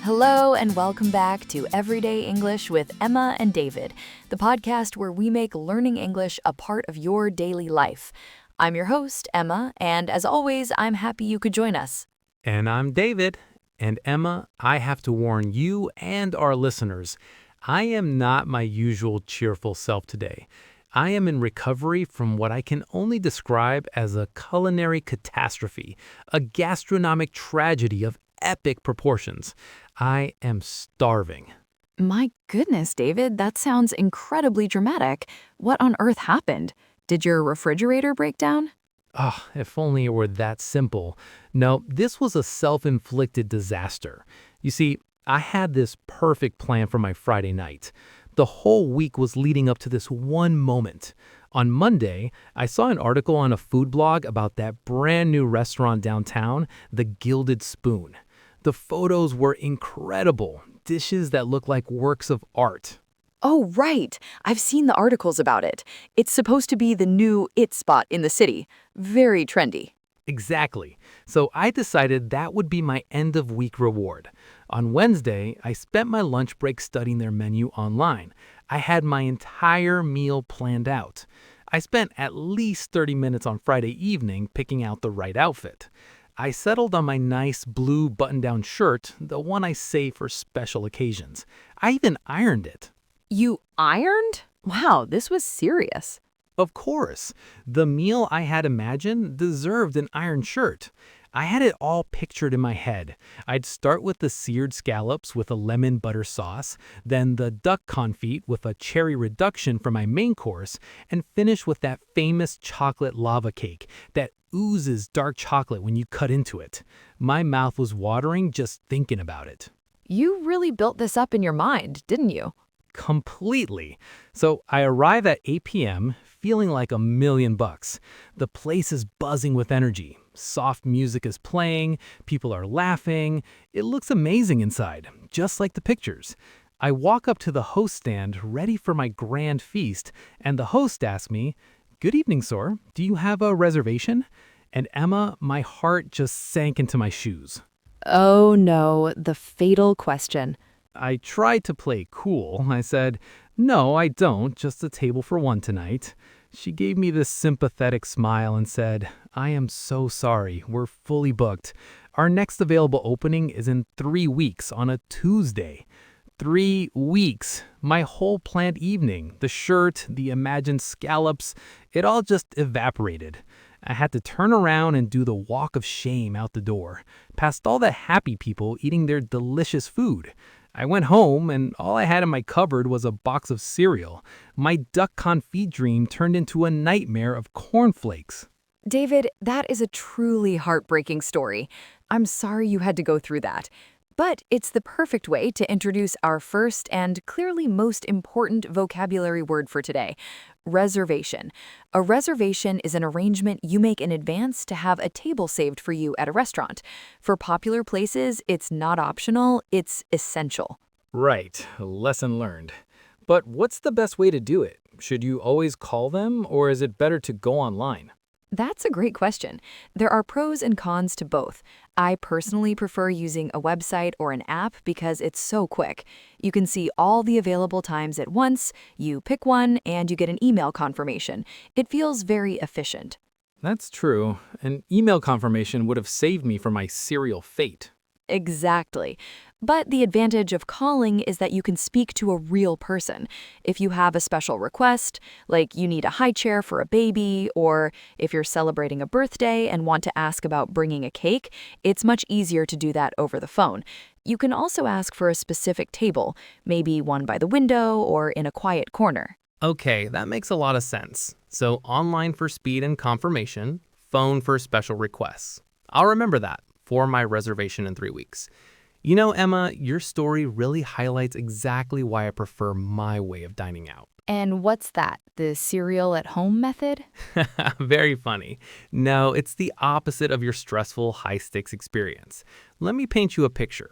Hello, and welcome back to Everyday English with Emma and David, the podcast where we make learning English a part of your daily life. I'm your host, Emma, and as always, I'm happy you could join us. And I'm David. And Emma, I have to warn you and our listeners, I am not my usual cheerful self today. I am in recovery from what I can only describe as a culinary catastrophe, a gastronomic tragedy of epic proportions. I am starving. My goodness, David, that sounds incredibly dramatic. What on earth happened? Did your refrigerator break down? Ah, if only it were that simple. No, this was a self-inflicted disaster. You see, I had this perfect plan for my Friday night. The whole week was leading up to this one moment. On Monday, I saw an article on a food blog about that brand new restaurant downtown, the Gilded Spoon. The photos were incredible, dishes that look like works of art. Oh, right. I've seen the articles about it. It's supposed to be the new it spot in the city. Very trendy. Exactly. So I decided that would be my end of week reward. On Wednesday, I spent my lunch break studying their menu online. I had my entire meal planned out. I spent at least 30 minutes on Friday evening picking out the right outfit. I settled on my nice blue button-down shirt, the one I save for special occasions. I even ironed it. You ironed? Wow, this was serious. Of course, the meal I had imagined deserved an iron shirt. I had it all pictured in my head. I'd start with the seared scallops with a lemon butter sauce, then the duck confit with a cherry reduction for my main course, and finish with that famous chocolate lava cake that oozes dark chocolate when you cut into it. My mouth was watering just thinking about it. You really built this up in your mind, didn't you? Completely. So I arrive at 8 p.m. feeling like $1,000,000. The place is buzzing with energy. Soft music is playing, people are laughing. It looks amazing inside, just like the pictures. I walk up to the host stand ready for my grand feast, and the host asks me, "Good evening, sir. Do you have a reservation?" And Emma, my heart just sank into my shoes. Oh no, the fatal question. I tried to play cool. I said, "No, I don't, just a table for one tonight." She gave me this sympathetic smile and said, "I am so sorry, we're fully booked. Our next available opening is in 3 weeks on a Tuesday." 3 weeks. My whole planned evening, the shirt, the imagined scallops, it all just evaporated. I had to turn around and do the walk of shame out the door, past all the happy people eating their delicious food. I went home, and all I had in my cupboard was a box of cereal. My duck confit dream turned into a nightmare of cornflakes. David, that is a truly heartbreaking story. I'm sorry you had to go through that. But it's the perfect way to introduce our first and clearly most important vocabulary word for today, reservation. A reservation is an arrangement you make in advance to have a table saved for you at a restaurant. For popular places, it's not optional, it's essential. Right, lesson learned. But what's the best way to do it? Should you always call them, or is it better to go online? That's a great question. There are pros and cons to both. I personally prefer using a website or an app because it's so quick. You can see all the available times at once, you pick one, and you get an email confirmation. It feels very efficient. That's true. An email confirmation would have saved me from my cereal fate. Exactly. But the advantage of calling is that you can speak to a real person. If you have a special request, like you need a high chair for a baby, or if you're celebrating a birthday and want to ask about bringing a cake, it's much easier to do that over the phone. You can also ask for a specific table, maybe one by the window or in a quiet corner. Okay, that makes a lot of sense. So online for speed and confirmation, phone for special requests. I'll remember that for my reservation in 3 weeks. You know, Emma, your story really highlights exactly why I prefer my way of dining out. And what's that? The cereal at home method? Very funny. No, it's the opposite of your stressful, high-stakes experience. Let me paint you a picture.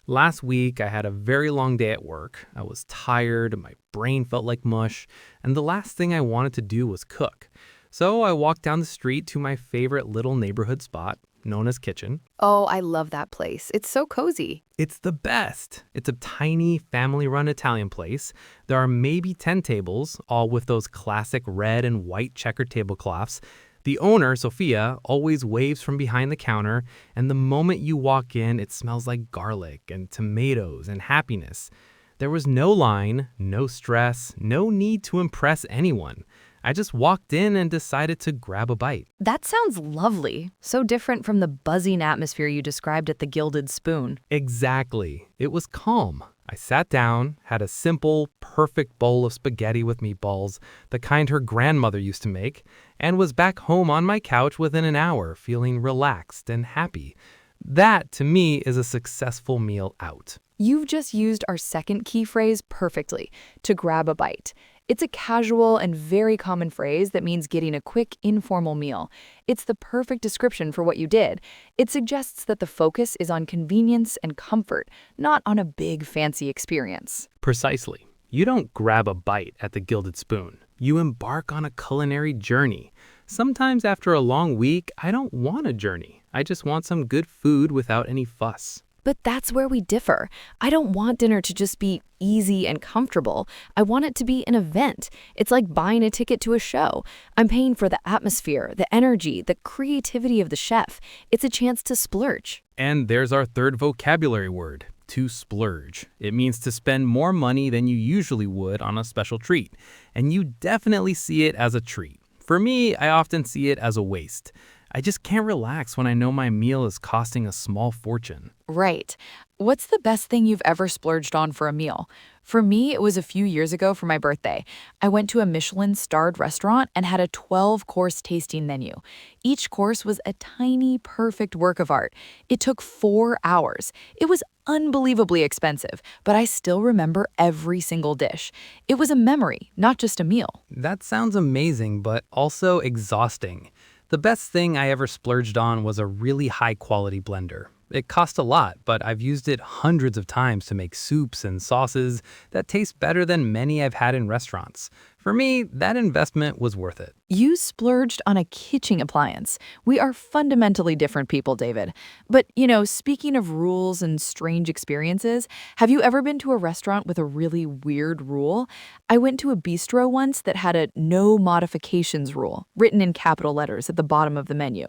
Last week, I had a very long day at work. I was tired, my brain felt like mush, and the last thing I wanted to do was cook. So I walked down the street to my favorite little neighborhood spot, known as kitchen. Oh, I love that place. It's so cozy. It's the best. It's a tiny family-run Italian place. There are maybe 10 tables, all with those classic red and white checkered tablecloths. The owner, Sophia, always waves from behind the counter, and the moment you walk in, it smells like garlic and tomatoes and happiness. There was no line, no stress, no need to impress anyone. I just walked in and decided to grab a bite. That sounds lovely. So different from the buzzing atmosphere you described at the Gilded Spoon. Exactly. It was calm. I sat down, had a simple, perfect bowl of spaghetti with meatballs, the kind her grandmother used to make, and was back home on my couch within an hour, feeling relaxed and happy. That, to me, is a successful meal out. You've just used our second key phrase perfectly, to grab a bite. It's a casual and very common phrase that means getting a quick, informal meal. It's the perfect description for what you did. It suggests that the focus is on convenience and comfort, not on a big, fancy experience. Precisely. You don't grab a bite at the Gilded Spoon. You embark on a culinary journey. Sometimes after a long week, I don't want a journey. I just want some good food without any fuss. But that's where we differ. I don't want dinner to just be easy and comfortable. I want it to be an event. It's like buying a ticket to a show. I'm paying for the atmosphere, the energy, the creativity of the chef. It's a chance to splurge. And there's our third vocabulary word, to splurge. It means to spend more money than you usually would on a special treat. And you definitely see it as a treat. For me, I often see it as a waste. I just can't relax when I know my meal is costing a small fortune. Right. What's the best thing you've ever splurged on for a meal? For me, it was a few years ago for my birthday. I went to a Michelin-starred restaurant and had a 12-course tasting menu. Each course was a tiny, perfect work of art. It took 4 hours. It was unbelievably expensive, but I still remember every single dish. It was a memory, not just a meal. That sounds amazing, but also exhausting. The best thing I ever splurged on was a really high-quality blender. It cost a lot, but I've used it hundreds of times to make soups and sauces that taste better than many I've had in restaurants. For me, that investment was worth it. You splurged on a kitchen appliance. We are fundamentally different people, David. But, speaking of rules and strange experiences, have you ever been to a restaurant with a really weird rule? I went to a bistro once that had a no modifications rule written in capital letters at the bottom of the menu.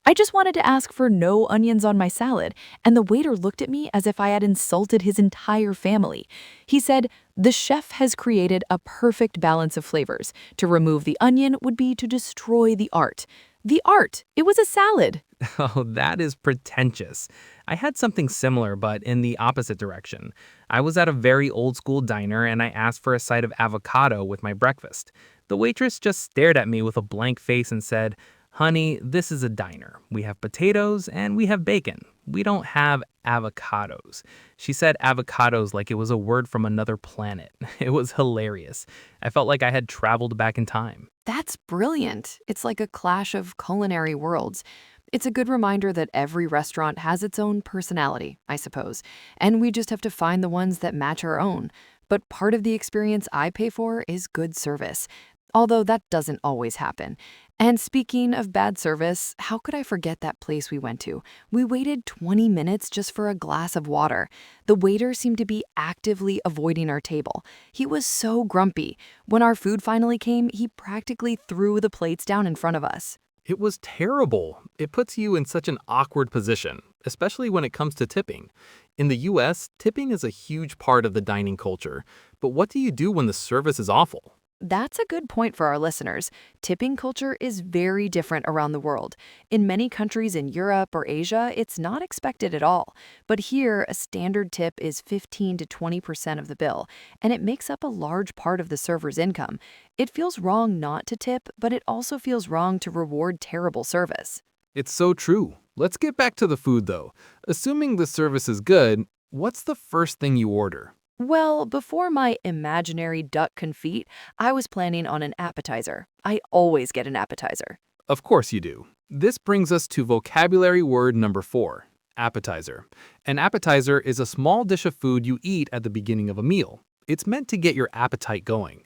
I just wanted to ask for no onions on my salad, and the waiter looked at me as if I had insulted his entire family. He said, "The chef has created a perfect balance of flavors. To remove the onion would be to destroy the art." The art! It was a salad! Oh, that is pretentious. I had something similar, but in the opposite direction. I was at a very old-school diner and I asked for a side of avocado with my breakfast. The waitress just stared at me with a blank face and said, "Honey, this is a diner. We have potatoes and we have bacon. We don't have avocados." She said avocados like it was a word from another planet. It was hilarious. I felt like I had traveled back in time. That's brilliant. It's like a clash of culinary worlds. It's a good reminder that every restaurant has its own personality, I suppose, and we just have to find the ones that match our own. But part of the experience I pay for is good service, although that doesn't always happen. And speaking of bad service, how could I forget that place we went to? We waited 20 minutes just for a glass of water. The waiter seemed to be actively avoiding our table. He was so grumpy. When our food finally came, he practically threw the plates down in front of us. It was terrible. It puts you in such an awkward position, especially when it comes to tipping. In the US, tipping is a huge part of the dining culture. But what do you do when the service is awful? That's a good point for our listeners. Tipping culture is very different around the world. In many countries in Europe or Asia, it's not expected at all. But here, a standard tip is 15 to 20% of the bill, and it makes up a large part of the server's income. It feels wrong not to tip, but it also feels wrong to reward terrible service. It's so true. Let's get back to the food though. Assuming the service is good, what's the first thing you order? Well, before my imaginary duck confit, I was planning on an appetizer. I always get an appetizer. Of course you do. This brings us to vocabulary word number 4, appetizer. An appetizer is a small dish of food you eat at the beginning of a meal. It's meant to get your appetite going.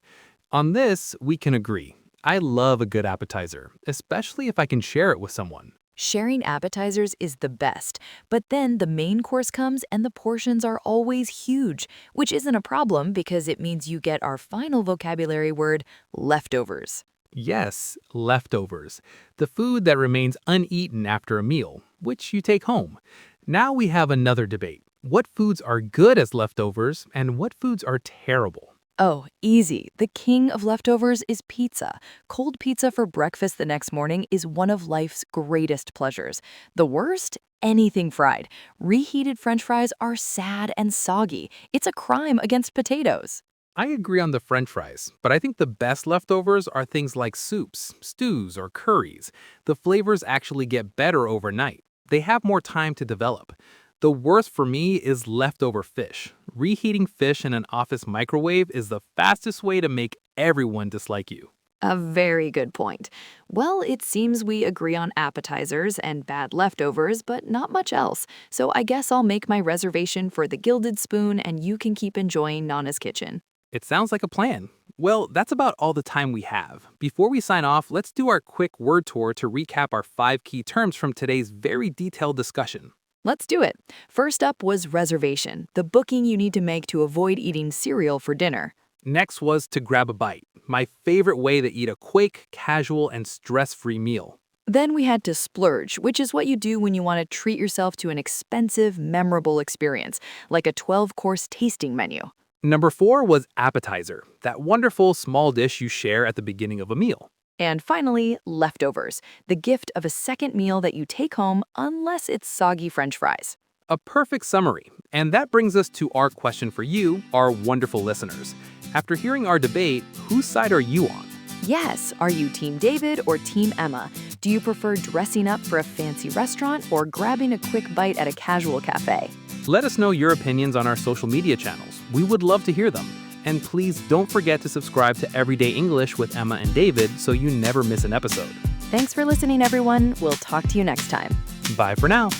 On this, we can agree. I love a good appetizer, especially if I can share it with someone. Sharing appetizers is the best, but then the main course comes and the portions are always huge, which isn't a problem because it means you get our final vocabulary word, leftovers. Yes, leftovers. The food that remains uneaten after a meal, which you take home. Now we have another debate. What foods are good as leftovers and what foods are terrible? Oh, easy. The king of leftovers is pizza. Cold pizza for breakfast the next morning is one of life's greatest pleasures. The worst? Anything fried. Reheated French fries are sad and soggy. It's a crime against potatoes. I agree on the French fries, but I think the best leftovers are things like soups, stews, or curries. The flavors actually get better overnight. They have more time to develop. The worst for me is leftover fish. Reheating fish in an office microwave is the fastest way to make everyone dislike you. A very good point. Well, it seems we agree on appetizers and bad leftovers, but not much else. So I guess I'll make my reservation for the Gilded Spoon and you can keep enjoying Nana's Kitchen. It sounds like a plan. Well, that's about all the time we have. Before we sign off, let's do our quick word tour to recap our 5 key terms from today's very detailed discussion. Let's do it. First up was reservation, the booking you need to make to avoid eating cereal for dinner. Next was to grab a bite, my favorite way to eat a quick, casual, and stress-free meal. Then we had to splurge, which is what you do when you want to treat yourself to an expensive, memorable experience, like a 12-course tasting menu. Number 4 was appetizer, that wonderful small dish you share at the beginning of a meal. And finally, leftovers, the gift of a second meal that you take home unless it's soggy French fries. A perfect summary. And that brings us to our question for you, our wonderful listeners. After hearing our debate, whose side are you on? Yes, are you Team David or Team Emma? Do you prefer dressing up for a fancy restaurant or grabbing a quick bite at a casual cafe? Let us know your opinions on our social media channels. We would love to hear them. And please don't forget to subscribe to Everyday English with Emma and David so you never miss an episode. Thanks for listening, everyone. We'll talk to you next time. Bye for now.